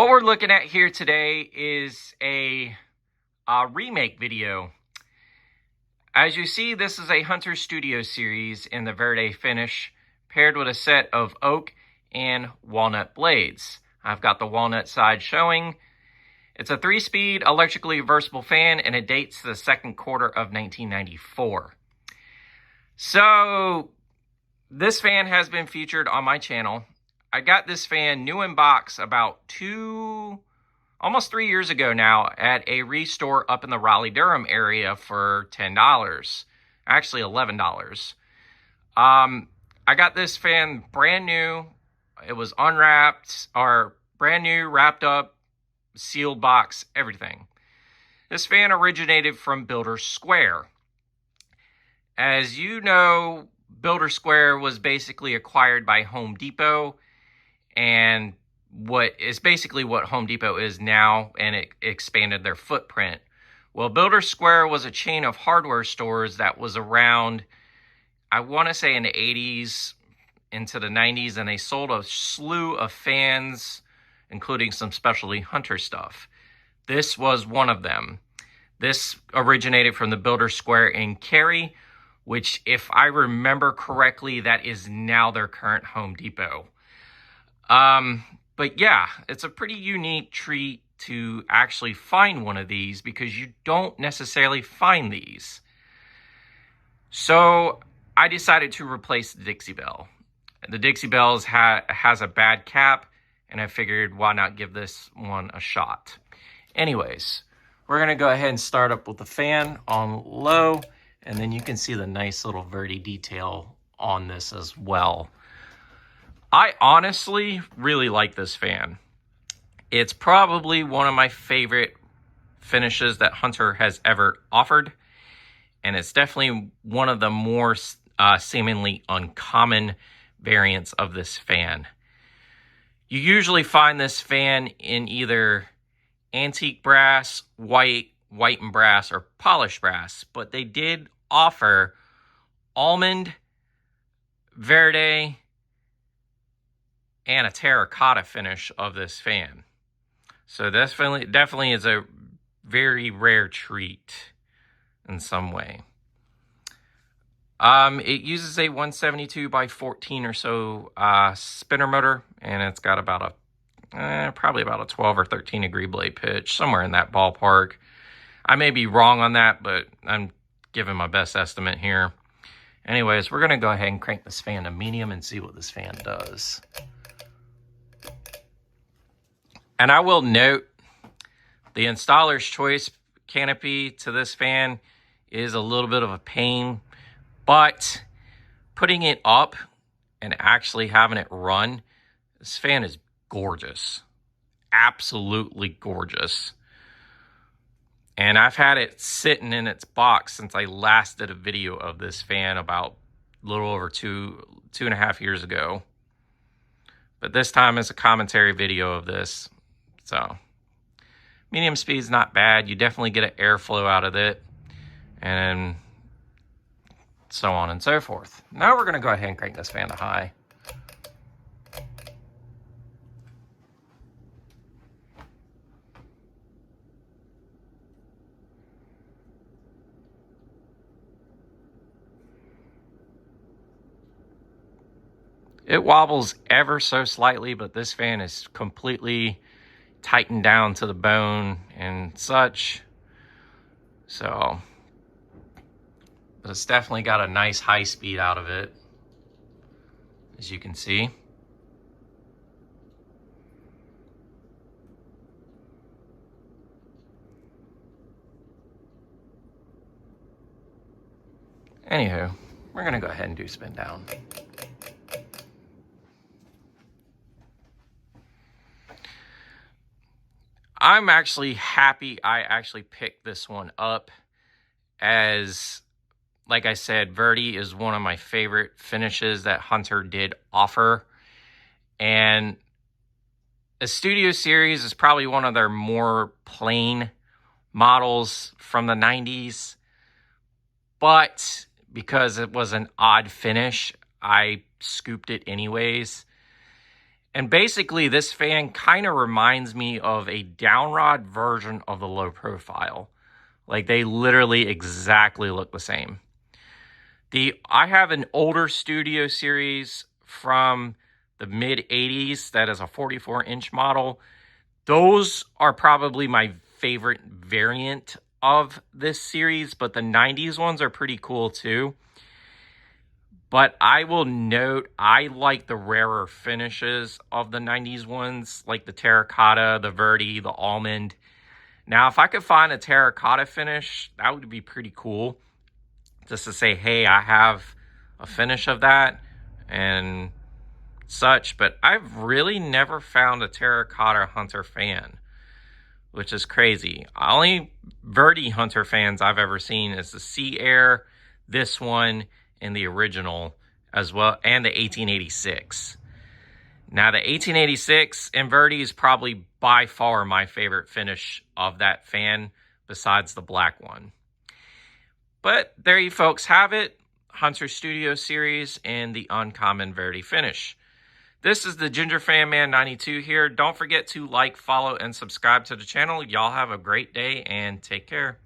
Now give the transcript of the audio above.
What we're looking at here today is a remake video. As you see, this is a Hunter Studio series in the Verde finish, paired with a set of oak and walnut blades. I've got the walnut side showing. It's a 3-speed electrically reversible fan, and it dates to the second quarter of 1994. So, this fan has been featured on my channel. I got this fan new in box about almost 3 years ago now at a restore up in the Raleigh-Durham area for $10. Actually, $11. I got this fan brand new. It was unwrapped, or brand new, wrapped up, sealed box, everything. This fan originated from Builder Square. As you know, Builder Square was basically acquired by Home Depot, and what is basically what Home Depot is now, and it expanded their footprint. Well, Builder Square was a chain of hardware stores that was around, I want to say in the 80s into the 90s, and they sold a slew of fans, including some specialty Hunter stuff. This was one of them. This originated from the Builder Square in Cary, which, if I remember correctly, that is now their current Home Depot. But yeah, it's a pretty unique treat to actually find one of these, because you don't necessarily find these. So I decided to replace the Dixie Belle. The Dixie Belle has a bad cap, and I figured, why not give this one a shot? Anyways, we're going to go ahead and start up with the fan on low, and then you can see the nice little Verde detail on this as well. I honestly really like this fan. It's probably one of my favorite finishes that Hunter has ever offered, and it's definitely one of the more seemingly uncommon variants of this fan. You usually find this fan in either antique brass, white and brass, or polished brass, but they did offer almond, Verde, and a terracotta finish of this fan. So this definitely is a very rare treat in some way. It uses a 172 by 14 or so spinner motor, and it's got about probably about a 12 or 13 degree blade pitch, somewhere in that ballpark. I may be wrong on that, but I'm giving my best estimate here. Anyways, we're going to go ahead and crank this fan to medium and see what this fan does. And I will note, the installer's choice canopy to this fan is a little bit of a pain, but putting it up and actually having it run, this fan is gorgeous. Absolutely gorgeous. And I've had it sitting in its box since I last did a video of this fan about a little over two and a half years ago. But this time it's a commentary video of this. So, medium speed is not bad. You definitely get an airflow out of it, and so on and so forth. Now we're going to go ahead and crank this fan to high. It wobbles ever so slightly, but this fan is completely tightened down to the bone and such. So, but it's definitely got a nice high speed out of it, as you can see. Anywho, we're going to go ahead and do spin down. I'm actually happy I actually picked this one up, as, like I said, Verde is one of my favorite finishes that Hunter did offer. And a Studio Series is probably one of their more plain models from the 90s. But because it was an odd finish, I scooped it anyways. And basically, this fan kind of reminds me of a downrod version of the low profile. Like, they literally exactly look the same. I have an older Studio Series from the mid 80s that is a 44-inch model. Those are probably my favorite variant of this series, but the 90s ones are pretty cool too. But I will note, I like the rarer finishes of the 90s ones, like the terracotta, the verde, the almond. Now, if I could find a terracotta finish, that would be pretty cool. Just to say, hey, I have a finish of that and such. But I've really never found a terracotta Hunter fan, which is crazy. Only verde Hunter fans I've ever seen is the Sea Air, this one, and the original as well, and the 1886. Now, the 1886 in verde is probably by far my favorite finish of that fan, besides the black one. But there you folks have it, Hunter Studio Series and the uncommon verde finish. This is the Ginger Fan Man 92 here. Don't forget to like, follow, and subscribe to the channel. Y'all have a great day and take care.